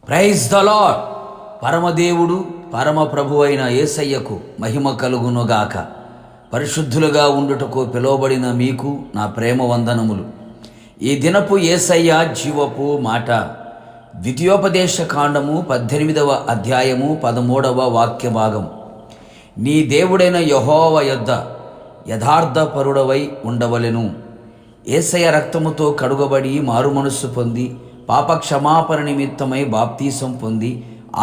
Praise the lord. పరమదేవుడు పరమ ప్రభు అయిన యేసయ్యకు మహిమ కలుగునుగాక. పరిశుద్ధులుగా ఉండుటకు పిలువబడిన మీకు నా ప్రేమ వందనములు. ఈ దినపు యేసయ్య జీవపు మాట ద్వితీయోపదేశ కాండము 18వ అధ్యాయము 13వ వాక్య భాగం. నీ దేవుడైన యెహోవా యొద్ద యథార్థపరుడవై ఉండవలెను. యేసయ్య రక్తముతో కడుగబడి మారుమనస్సు పొంది పాప క్షమాపణ నిమిత్తమై బాప్తీసం పొంది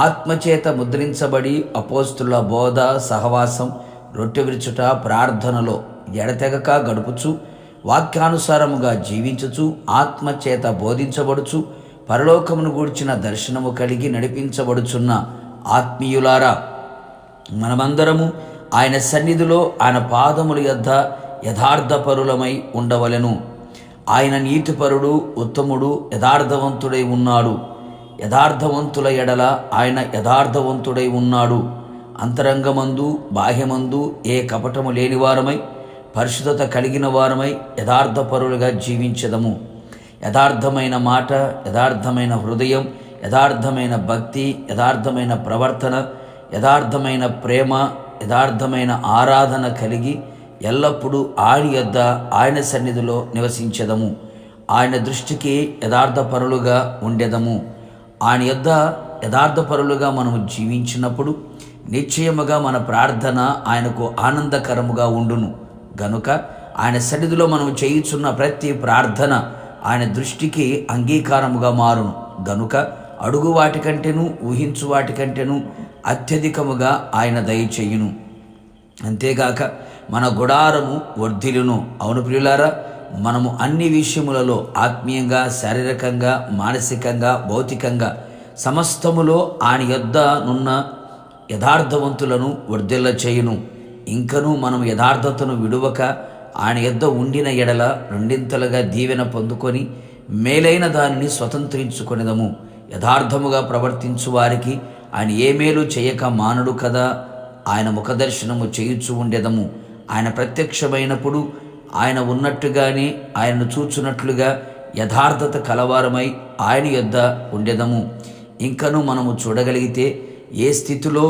ఆత్మచేత ముద్రించబడి అపోస్తుల బోధ సహవాసం రొట్టె విరుచుట ప్రార్థనలో ఎడతెగక గడుపుచు వాక్యానుసారముగా జీవించుచు ఆత్మచేత బోధించబడుచు పరలోకమును గూర్చిన దర్శనము కలిగి నడిపించబడుచున్న ఆత్మీయులారా, మనమందరము ఆయన సన్నిధిలో ఆయన పాదముల యొద్ద యథార్థపరులమై ఉండవలెను. ఆయన నీతిపరుడు, ఉత్తముడు, యథార్థవంతుడై ఉన్నాడు. యథార్థవంతుల ఎడల ఆయన యథార్థవంతుడై ఉన్నాడు. అంతరంగమందు బాహ్యమందు ఏ కపటము లేనివారమై పరిశుద్ధత కలిగిన వారమై యథార్థపరులుగా జీవించదము. యథార్థమైన మాట, యథార్థమైన హృదయం, యథార్థమైన భక్తి, యథార్థమైన ప్రవర్తన, యథార్థమైన ప్రేమ, యథార్థమైన ఆరాధన కలిగి ఎల్లప్పుడూ ఆయన యొద్ద ఆయన సన్నిధిలో నివసించెదము. ఆయన దృష్టికి యథార్థపరులుగా ఉండెదము. ఆయన యొద్ద యథార్థపరులుగా మనము జీవించినప్పుడు నిశ్చయముగా మన ప్రార్థన ఆయనకు ఆనందకరముగా ఉండును. గనుక ఆయన సన్నిధిలో మనము చేయుచున్న ప్రతి ప్రార్థన ఆయన దృష్టికి అంగీకారముగా మారును. గనుక అడుగు వాటికంటేను ఊహించు వాటికంటేను అత్యధికముగా ఆయన దయచేయును. అంతేగాక మన గుడారము వర్ధిల్లును. అవును ప్రియులారా, మనము అన్ని విషయములలో ఆత్మీయంగా, శారీరకంగా, మానసికంగా, భౌతికంగా సమస్తములో ఆయన యొద్ద నున్న యథార్థవంతులను వర్ధిల్ల చేయును. ఇంకనూ మనం యథార్థతను విడువక ఆయన యొద్ద ఉండిన ఎడల రెండింతలుగా దీవెన పొందుకొని మేలైన దానిని స్వతంత్రించుకొనిదము. యథార్థముగా ప్రవర్తించు వారికి ఆయన ఏ మేలు చేయక మానడు కదా. ఆయన ముఖదర్శనము చేయుచు ఉండెదము. ఆయన ప్రత్యక్షమైనప్పుడు ఆయన ఉన్నట్టుగానే ఆయనను చూచున్నట్లుగా యథార్థత కలవారమై ఆయన యొద్ద ఉండెదము. ఇంకను మనము చూడగలిగితే ఏ స్థితిలో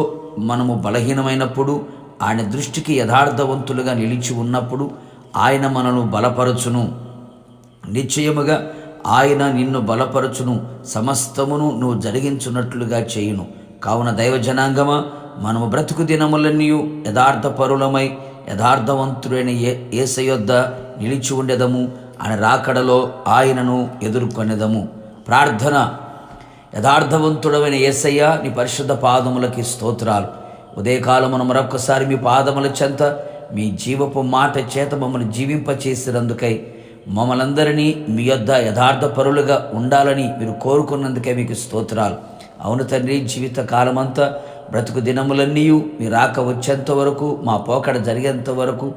మనము బలహీనమైనప్పుడు ఆయన దృష్టికి యథార్థవంతులుగా నిలిచి ఉన్నప్పుడు ఆయన మనను బలపరచును. నిశ్చయముగా ఆయన నిన్ను బలపరచును. సమస్తమును నువ్వు జరిగించున్నట్లుగా చేయును. కావున దైవజనాంగమా, మనము బ్రతుకు దినములన్నీ యథార్థపరులమై యథార్థవంతుడైన యేసయ్య యొద్ద నిలిచి ఉండెదము. ఆయన రాకడలో ఆయనను ఎదుర్కొనేదము. ప్రార్థన. యథార్థవంతుడమైన యేసయ్య, నీ పరిశుద్ధ పాదములకి స్తోత్రాలు. ఉదయకాలమున మరొకసారి మీ పాదముల చెంత మీ జీవపు మాట చేత మమ్మల్ని జీవింపచేసినందుకై, మమ్మల్ందరినీ మీ యొద్ద యథార్థపరులుగా ఉండాలని మీరు కోరుకున్నందుకే మీకు స్తోత్రాలు. అవును తండ్రి, జీవిత కాలమంతా బ్రతుకు దినములన్నీ మీ రాక వచ్చేంత వరకు, మా పోకడ జరిగేంత వరకు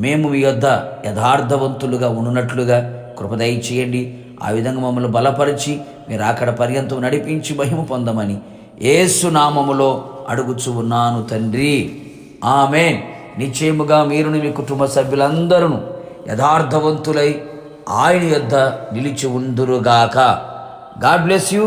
మేము మీ యొద్ద యథార్థవంతులుగా ఉన్నట్లుగా కృపదయ చేయండి. ఆ విధంగా మమ్మల్ని బలపరిచి మీరు రాకడ పర్యంతం నడిపించి మహిమ పొందమని యేసు నామములో అడుగుచు ఉన్నాను తండ్రి, ఆమేన్. నిశ్చయముగా మీరును మీ కుటుంబ సభ్యులందరూ యథార్థవంతులై ఆయన యొద్ద నిలిచి ఉందురుగాక. God bless you.